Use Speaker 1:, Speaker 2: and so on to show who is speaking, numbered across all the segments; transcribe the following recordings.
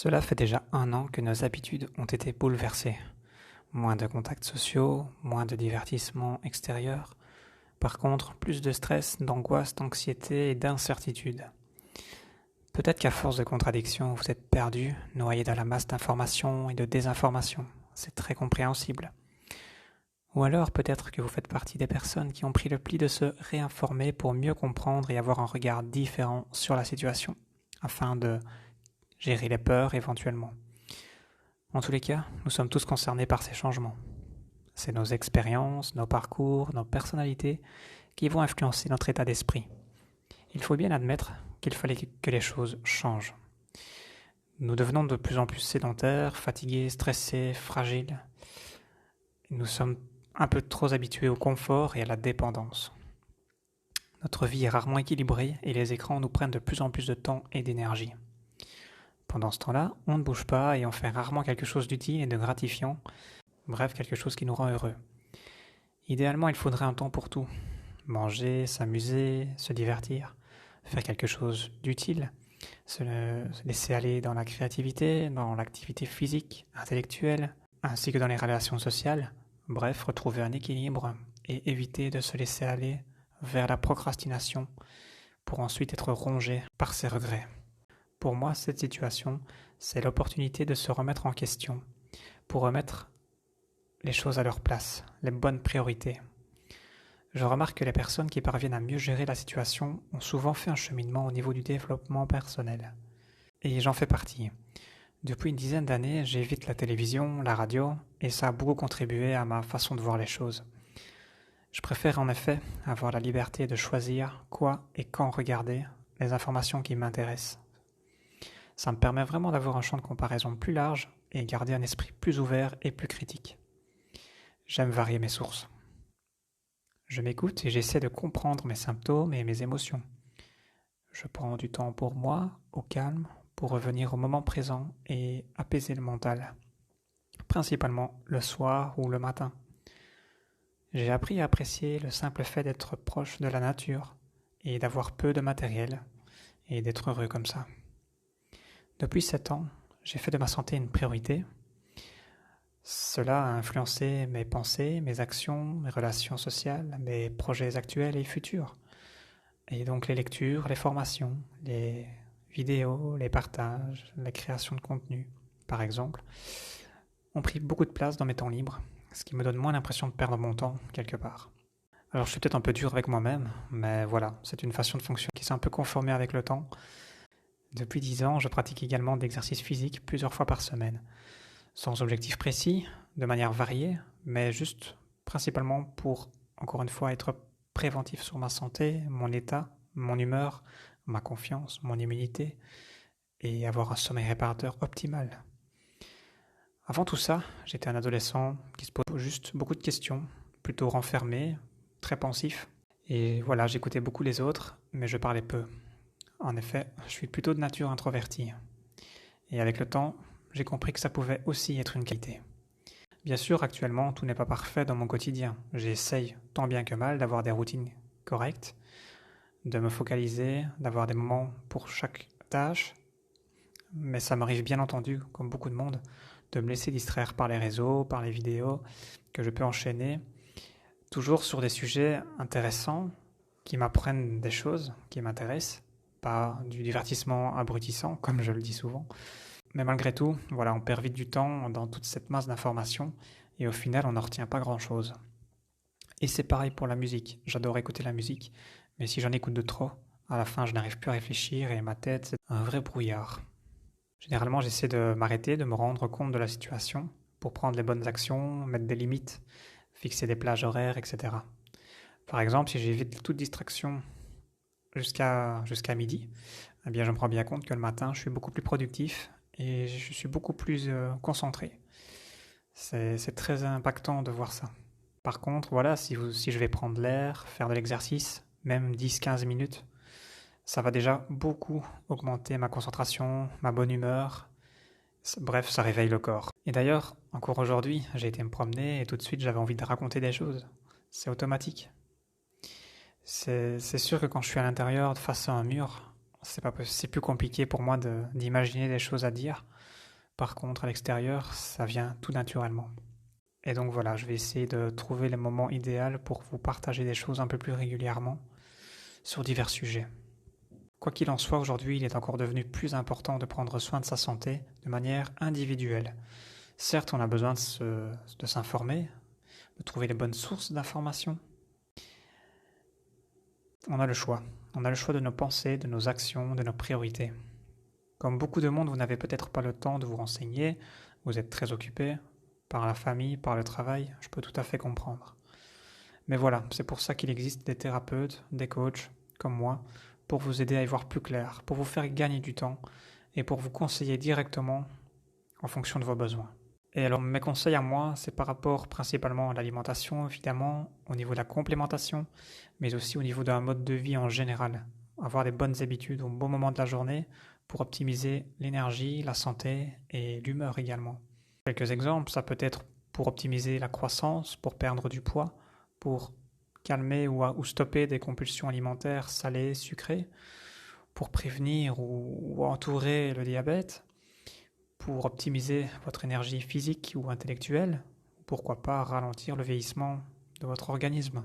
Speaker 1: Cela fait déjà 1 an que nos habitudes ont été bouleversées. Moins de contacts sociaux, moins de divertissements extérieurs. Par contre, plus de stress, d'angoisse, d'anxiété et d'incertitude. Peut-être qu'à force de contradictions, vous êtes perdu, noyé dans la masse d'informations et de désinformations. C'est très compréhensible. Ou alors peut-être que vous faites partie des personnes qui ont pris le pli de se réinformer pour mieux comprendre et avoir un regard différent sur la situation, afin de gérer les peurs éventuellement. En tous les cas, nous sommes tous concernés par ces changements. C'est nos expériences, nos parcours, nos personnalités qui vont influencer notre état d'esprit. Il faut bien admettre qu'il fallait que les choses changent. Nous devenons de plus en plus sédentaires, fatigués, stressés, fragiles. Nous sommes un peu trop habitués au confort et à la dépendance. Notre vie est rarement équilibrée et les écrans nous prennent de plus en plus de temps et d'énergie. Pendant ce temps-là, on ne bouge pas et on fait rarement quelque chose d'utile et de gratifiant, bref, quelque chose qui nous rend heureux. Idéalement, il faudrait un temps pour tout. Manger, s'amuser, se divertir, faire quelque chose d'utile, se laisser aller dans la créativité, dans l'activité physique, intellectuelle, ainsi que dans les relations sociales. Bref, retrouver un équilibre et éviter de se laisser aller vers la procrastination pour ensuite être rongé par ses regrets. Pour moi, cette situation, c'est l'opportunité de se remettre en question pour remettre les choses à leur place, les bonnes priorités. Je remarque que les personnes qui parviennent à mieux gérer la situation ont souvent fait un cheminement au niveau du développement personnel. Et j'en fais partie. Depuis une dizaine d'années, j'évite la télévision, la radio, et ça a beaucoup contribué à ma façon de voir les choses. Je préfère en effet avoir la liberté de choisir quoi et quand regarder les informations qui m'intéressent. Ça me permet vraiment d'avoir un champ de comparaison plus large et garder un esprit plus ouvert et plus critique. J'aime varier mes sources. Je m'écoute et j'essaie de comprendre mes symptômes et mes émotions. Je prends du temps pour moi, au calme, pour revenir au moment présent et apaiser le mental, principalement le soir ou le matin. J'ai appris à apprécier le simple fait d'être proche de la nature et d'avoir peu de matériel et d'être heureux comme ça. Depuis 7 ans, j'ai fait de ma santé une priorité. Cela a influencé mes pensées, mes actions, mes relations sociales, mes projets actuels et futurs. Et donc les lectures, les formations, les vidéos, les partages, la création de contenu, par exemple, ont pris beaucoup de place dans mes temps libres, ce qui me donne moins l'impression de perdre mon temps quelque part. Alors je suis peut-être un peu dur avec moi-même, mais voilà, c'est une façon de fonctionner qui s'est un peu conformée avec le temps. Depuis 10 ans, je pratique également de l'exercice physique plusieurs fois par semaine, sans objectif précis, de manière variée, mais juste principalement pour, encore une fois, être préventif sur ma santé, mon état, mon humeur, ma confiance, mon immunité, et avoir un sommeil réparateur optimal. Avant tout ça, j'étais un adolescent qui se posait juste beaucoup de questions, plutôt renfermé, très pensif, et voilà, j'écoutais beaucoup les autres, mais je parlais peu. En effet, je suis plutôt de nature introvertie. Et avec le temps, j'ai compris que ça pouvait aussi être une qualité. Bien sûr, actuellement, tout n'est pas parfait dans mon quotidien. J'essaye, tant bien que mal, d'avoir des routines correctes, de me focaliser, d'avoir des moments pour chaque tâche. Mais ça m'arrive bien entendu, comme beaucoup de monde, de me laisser distraire par les réseaux, par les vidéos, que je peux enchaîner, toujours sur des sujets intéressants, qui m'apprennent des choses, qui m'intéressent, pas du divertissement abrutissant, comme je le dis souvent. Mais malgré tout, voilà, on perd vite du temps dans toute cette masse d'informations et au final, on n'en retient pas grand-chose. Et c'est pareil pour la musique. J'adore écouter la musique, mais si j'en écoute de trop, à la fin, je n'arrive plus à réfléchir et ma tête, c'est un vrai brouillard. Généralement, j'essaie de m'arrêter, de me rendre compte de la situation pour prendre les bonnes actions, mettre des limites, fixer des plages horaires, etc. Par exemple, si j'évite toute distraction jusqu'à midi, eh bien, je me rends bien compte que le matin, je suis beaucoup plus productif et je suis beaucoup plus concentré. C'est très impactant de voir ça. Par contre, voilà, si je vais prendre l'air, faire de l'exercice, même 10-15 minutes, ça va déjà beaucoup augmenter ma concentration, ma bonne humeur. Bref, ça réveille le corps. Et d'ailleurs, encore aujourd'hui, j'ai été me promener et tout de suite j'avais envie de raconter des choses. C'est automatique. C'est sûr que quand je suis à l'intérieur, face à un mur, c'est plus compliqué pour moi d'imaginer des choses à dire. Par contre, à l'extérieur, ça vient tout naturellement. Et donc voilà, je vais essayer de trouver le moment idéal pour vous partager des choses un peu plus régulièrement sur divers sujets. Quoi qu'il en soit, aujourd'hui, il est encore devenu plus important de prendre soin de sa santé de manière individuelle. Certes, on a besoin de s'informer, de trouver les bonnes sources d'informations. On a le choix. On a le choix de nos pensées, de nos actions, de nos priorités. Comme beaucoup de monde, vous n'avez peut-être pas le temps de vous renseigner, vous êtes très occupé par la famille, par le travail, je peux tout à fait comprendre. Mais voilà, c'est pour ça qu'il existe des thérapeutes, des coachs, comme moi, pour vous aider à y voir plus clair, pour vous faire gagner du temps et pour vous conseiller directement en fonction de vos besoins. Et alors mes conseils à moi, c'est par rapport principalement à l'alimentation, évidemment, au niveau de la complémentation, mais aussi au niveau d'un mode de vie en général. Avoir des bonnes habitudes au bon moment de la journée pour optimiser l'énergie, la santé et l'humeur également. Quelques exemples, ça peut être pour optimiser la croissance, pour perdre du poids, pour calmer ou stopper des compulsions alimentaires salées, sucrées, pour prévenir ou entourer le diabète, pour optimiser votre énergie physique ou intellectuelle, pourquoi pas ralentir le vieillissement de votre organisme.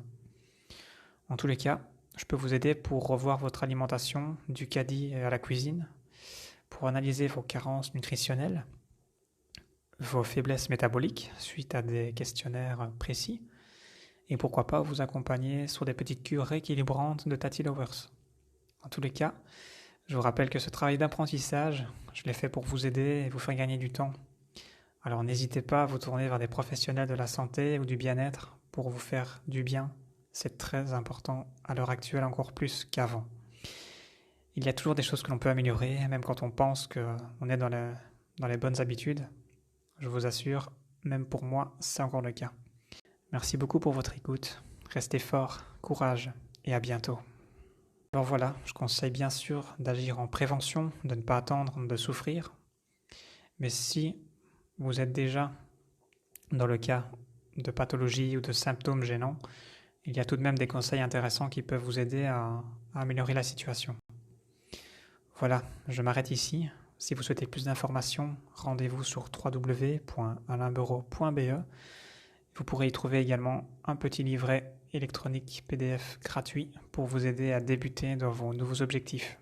Speaker 1: En tous les cas, je peux vous aider pour revoir votre alimentation du caddie à la cuisine, pour analyser vos carences nutritionnelles, vos faiblesses métaboliques suite à des questionnaires précis, et pourquoi pas vous accompagner sur des petites cures rééquilibrantes de Tati Lovers. En tous les cas, je vous rappelle que ce travail d'apprentissage, je l'ai fait pour vous aider et vous faire gagner du temps. Alors n'hésitez pas à vous tourner vers des professionnels de la santé ou du bien-être pour vous faire du bien. C'est très important à l'heure actuelle encore plus qu'avant. Il y a toujours des choses que l'on peut améliorer, même quand on pense qu'on est dans les bonnes habitudes. Je vous assure, même pour moi, c'est encore le cas. Merci beaucoup pour votre écoute. Restez fort, courage et à bientôt. Alors voilà, je conseille bien sûr d'agir en prévention, de ne pas attendre de souffrir. Mais si vous êtes déjà dans le cas de pathologie ou de symptômes gênants, il y a tout de même des conseils intéressants qui peuvent vous aider à améliorer la situation. Voilà, je m'arrête ici. Si vous souhaitez plus d'informations, rendez-vous sur www.alainbureau.be. Vous pourrez y trouver également un petit livret électronique PDF gratuit pour vous aider à débuter dans vos nouveaux objectifs.